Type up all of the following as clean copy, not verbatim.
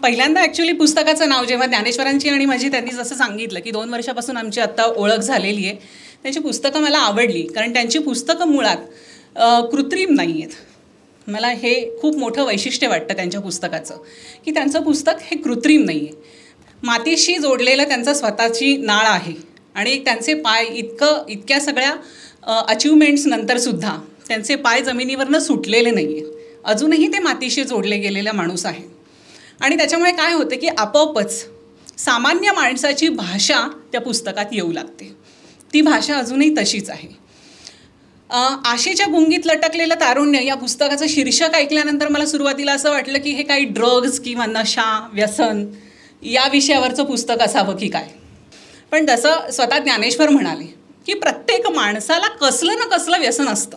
पहिल्यांदा ॲक्च्युली पुस्तकाचं नाव जेव्हा ज्ञानेश्वरांची आणि माझी त्यांनी जसं सांगितलं की 2 वर्षापासून आमची आत्ता ओळख झालेली आहे, त्यांची पुस्तकं मला आवडली. कारण त्यांची पुस्तकं मुळात कृत्रिम नाही आहेत. मला हे खूप मोठं वैशिष्ट्य वाटतं त्यांच्या पुस्तकाचं, की त्यांचं पुस्तक हे कृत्रिम नाही आहे. मातीशी जोडलेलं त्यांचं स्वतःची नाळ आहे आणि त्यांचे पाय इतक्या सगळ्या अचिव्हमेंट्स नंतरसुद्धा त्यांचे पाय जमिनीवरनं सुटलेले नाही आहेत. अजूनही ते मातीशी जोडले गेलेला माणूस आहे. आणि त्याच्यामुळे काय होतं की आपोआपच सामान्य माणसाची भाषा त्या पुस्तकात येऊ लागते. ती भाषा अजूनही तशीच आहे. आशेच्या गुंगीत लटकलेलं तारुण्य या पुस्तकाचं शीर्षक ऐकल्यानंतर मला सुरुवातीला असं वाटलं की हे काही ड्रग्ज किंवा नशा, व्यसन या विषयावरचं पुस्तक असावं की काय. पण तसं स्वतः ज्ञानेश्वर म्हणाले की प्रत्येक माणसाला कसलं ना कसलं व्यसन असतं.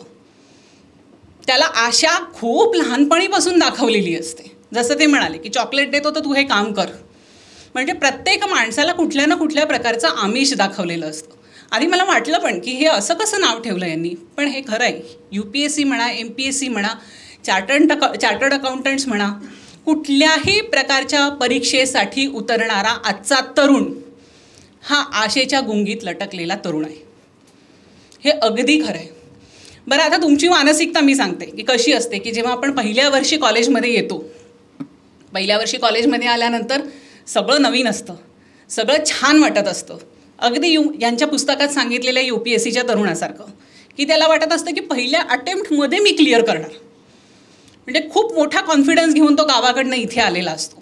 त्याला आशा खूप लहानपणीपासून दाखवलेली असते. जसं ते म्हणाले की चॉकलेट देतो तर तू हे काम कर. म्हणजे प्रत्येक माणसाला कुठल्या ना कुठल्या प्रकारचं आमिष दाखवलेलं असतं. आधी मला वाटलं पण की हे असं कसं नाव ठेवलं यांनी, पण हे खरं आहे. UPSC म्हणा, MPSC म्हणा, चार्टर्ड अकाउंटंट्स म्हणा, कुठल्याही प्रकारच्या परीक्षेसाठी उतरणारा आजचा तरुण हा आशेच्या गुंगीत लटकलेला तरुण आहे. हे अगदी खरं आहे. बरं, आता तुमची मानसिकता मी सांगते की कशी असते की जेव्हा आपण पहिल्या वर्षी कॉलेजमध्ये येतो, पहिल्या वर्षी कॉलेजमध्ये आल्यानंतर सगळं नवीन असतं, सगळं छान वाटत असतं. अगदी यांच्या पुस्तकात सांगितलेल्या UPSCच्या तरुणासारखं की त्याला वाटत असतं की पहिल्या अटेम्प्टमध्ये मी क्लिअर करणार. म्हणजे खूप मोठा कॉन्फिडन्स घेऊन तो गावाकडनं इथे आलेला असतो.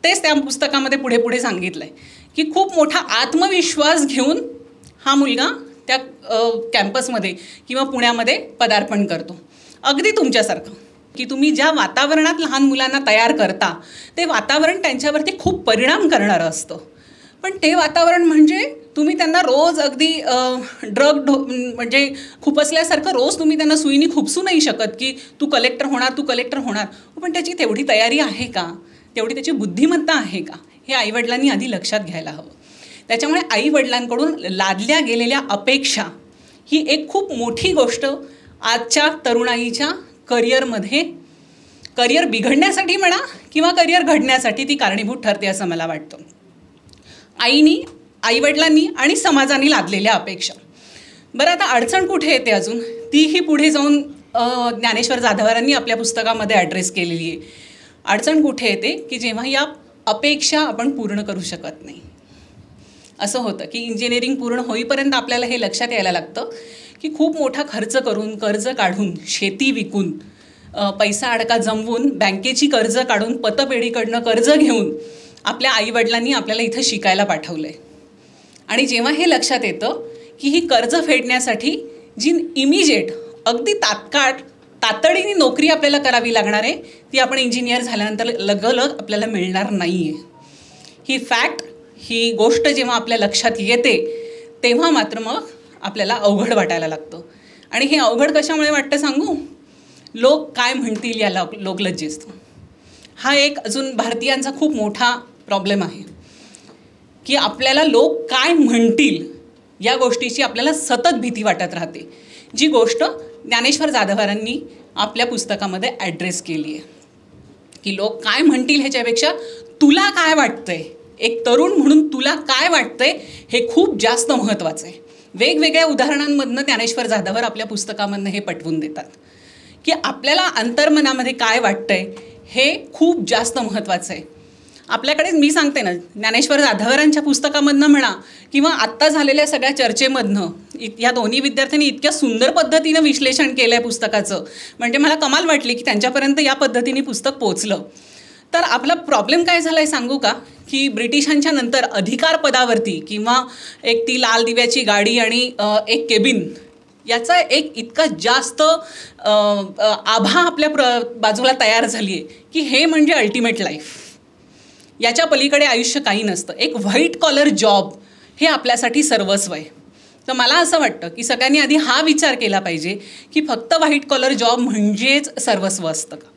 तेच त्या पुस्तकामध्ये पुढे पुढे सांगितलं आहे की खूप मोठा आत्मविश्वास घेऊन हा मुलगा त्या कॅम्पसमध्ये किंवा पुण्यामध्ये पदार्पण करतो. अगदी तुमच्यासारखं की तुम्ही ज्या वातावरणात लहान मुलांना तयार करता ते वातावरण त्यांच्यावरती खूप परिणाम करणारं असतं. पण ते वातावरण म्हणजे तुम्ही त्यांना रोज अगदी म्हणजे खुपसल्यासारखं रोज तुम्ही त्यांना सुईनी खुपसू नाही शकत की तू कलेक्टर होणार. पण त्याची तेवढी तयारी आहे का, तेवढी त्याची बुद्धिमत्ता आहे का, हे आईवडिलांनी आधी लक्षात घ्यायला हवं. त्याच्यामुळे आईवडिलांकडून लादल्या गेलेल्या अपेक्षा ही एक खूप मोठी गोष्ट आजच्या तरुणाईच्या करिअर बिघडण्यासाठी म्हणा किंवा करिअर घडण्यासाठी ती कारणीभूत ठरते असं मला वाटतं. आईवडिलांनी आणि समाजाने लादलेल्या अपेक्षा. बरं, आता अडचण कुठे येते अजून, तीही पुढे जाऊन ज्ञानेश्वर जाधवरांनी आपल्या पुस्तकामध्ये ॲड्रेस केलेली आहे. अडचण कुठे येते की जेव्हा या अपेक्षा आपण पूर्ण करू शकत नाही. असं होतं की इंजिनिअरिंग पूर्ण होईपर्यंत आपल्याला हे लक्षात यायला लागतं की खूप मोठा खर्च करून, कर्ज काढून, शेती विकून, पैसा अडका जमवून, बँकेची कर्ज काढून, पतपेढीकडनं कर्ज घेऊन आपल्या आईवडिलांनी आपल्याला इथं शिकायला पाठवलं आहे. आणि जेव्हा हे लक्षात येतं की ही कर्ज फेडण्यासाठी जी इमिजिएट अगदी तातडीने नोकरी आपल्याला करावी लागणार आहे ती आपण इंजिनियर झाल्यानंतर लगोलग आपल्याला मिळणार नाही आहे. ही फॅक्ट, ही गोष्ट जेव्हा आपल्या लक्षात येते तेव्हा मात्र मग आपल्याला अवघड वाटायला लागतं. आणि हे अवघड कशामुळे वाटतं सांगू? लोक काय म्हणतील या लोकलज्जेत. हा एक अजून भारतीयांचा खूप मोठा प्रॉब्लेम आहे की आपल्याला लोक काय म्हणतील या गोष्टीची आपल्याला सतत भीती वाटत राहते. जी गोष्ट ज्ञानेश्वर जाधवरांनी आपल्या पुस्तकामध्ये ॲड्रेस केली आहे की लोक काय म्हणतील ह्याच्यापेक्षा तुला काय वाटतंय, एक तरुण म्हणून तुला काय वाटतंय हे खूप जास्त महत्त्वाचं आहे. वेगवेगळ्या उदाहरणांमधनं ज्ञानेश्वर जाधवर आपल्या पुस्तकामधनं हे पटवून देतात की आपल्याला अंतर्मनामध्ये काय वाटतंय हे खूप जास्त महत्त्वाचं आहे. आपल्याकडे मी सांगते ना, ज्ञानेश्वर जाधवरांच्या पुस्तकामधनं म्हणा किंवा आत्ता झालेल्या सगळ्या चर्चेमधनं या दोन्ही विद्यार्थ्यांनी इतक्या सुंदर पद्धतीनं विश्लेषण केलं आहे पुस्तकाचं, म्हणजे मला कमाल वाटली की त्यांच्यापर्यंत या पद्धतीने पुस्तक पोचलं. तर आपला प्रॉब्लेम काय झाला आहे सांगू का, की ब्रिटिशांच्या नंतर अधिकार पदावरती किंवा एक ती लाल दिव्याची गाडी आणि एक केबिन याचा एक इतका जास्त आभा आपल्या बाजूला तयार झाली आहे की हे म्हणजे अल्टिमेट लाईफ. याच्या पलीकडे आयुष्य काही नसतं. एक व्हाईट कॉलर जॉब हे आपल्यासाठी सर्वस्व आहे. तर मला असं वाटतं की सगळ्यांनी आधी हा विचार केला पाहिजे की फक्त व्हाईट कॉलर जॉब म्हणजेच सर्वस्व असतं का.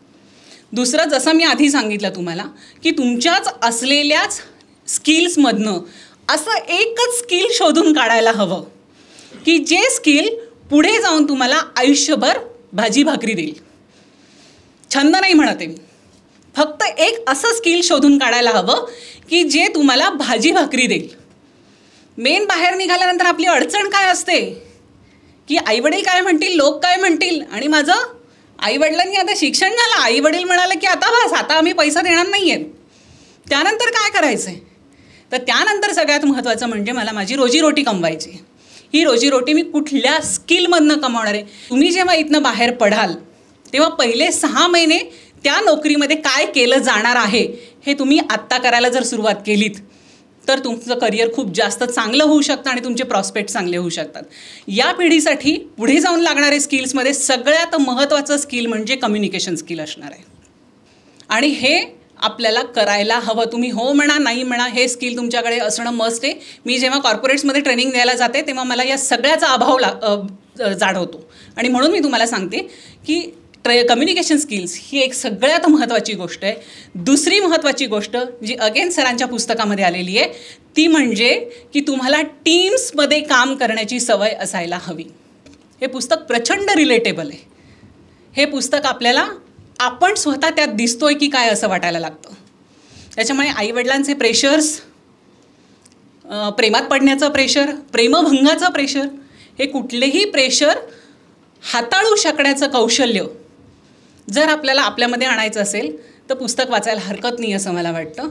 दुसरं, जसं मी आधी सांगितलं तुम्हाला की तुमच्याच असलेल्याच स्किल्समधनं असं एकच स्किल शोधून काढायला हवं की जे स्किल पुढे जाऊन तुम्हाला आयुष्यभर भाजी भाकरी देईल. छंद नाही म्हणते मी, फक्त एक असं स्किल शोधून काढायला हवं की जे तुम्हाला भाजी भाकरी देईल. मेन बाहेर निघाल्यानंतर आपली अडचण काय असते की आईवडील काय म्हणतील, लोक काय म्हणतील. आणि माझं आईवडिलांनी आता शिक्षण झालं, आईवडील म्हणाले की आता बस, आता आम्ही पैसा देणार नाही आहेत. त्यानंतर काय करायचं आहे? तर त्यानंतर सगळ्यात महत्त्वाचं म्हणजे मला माझी रोजीरोटी कमवायची. ही रोजीरोटी मी कुठल्या स्किलमधनं कमावणार आहे. तुम्ही जेव्हा इथनं बाहेर पडाल तेव्हा पहिले 6 महिने त्या नोकरीमध्ये काय केलं जाणार आहे हे तुम्ही आत्ता करायला जर सुरुवात केलीत तर तुमचं करिअर खूप जास्त चांगलं होऊ शकतं आणि तुमचे प्रॉस्पेक्ट चांगले होऊ शकतात. या पिढीसाठी पुढे जाऊन लागणारे स्किल्समध्ये सगळ्यात महत्त्वाचं स्किल म्हणजे कम्युनिकेशन स्किल असणार आहे. आणि हे आपल्याला करायला हवं. तुम्ही हो म्हणा नाही म्हणा, हे स्किल तुमच्याकडे असणं मस्ट आहे. मी जेव्हा कॉर्पोरेट्समध्ये ट्रेनिंग द्यायला जाते तेव्हा मला या सगळ्याचा अभाव जाणवतो. आणि म्हणून मी तुम्हाला सांगते की कम्युनिकेशन स्किल्स ही एक सगळ्यात महत्त्वाची गोष्ट आहे. दुसरी महत्त्वाची गोष्ट जी अगेन सरांच्या पुस्तकामध्ये आलेली आहे ती म्हणजे की तुम्हाला टीम्समध्ये काम करण्याची सवय असायला हवी. हे पुस्तक प्रचंड रिलेटेबल आहे. हे पुस्तक आपल्याला आपण स्वतः त्यात दिसतोय की काय असं वाटायला लागतं. त्याच्यामुळे आईवडिलांचे प्रेशर्स, प्रेमात पडण्याचं प्रेशर, प्रेमभंगाचं प्रेशर, हे कुठलेही प्रेशर हाताळू शकण्याचं कौशल्य जर आपल्याला आपल्यामध्ये आणायचं असेल तर पुस्तक वाचायला हरकत नाही असं मला वाटतं.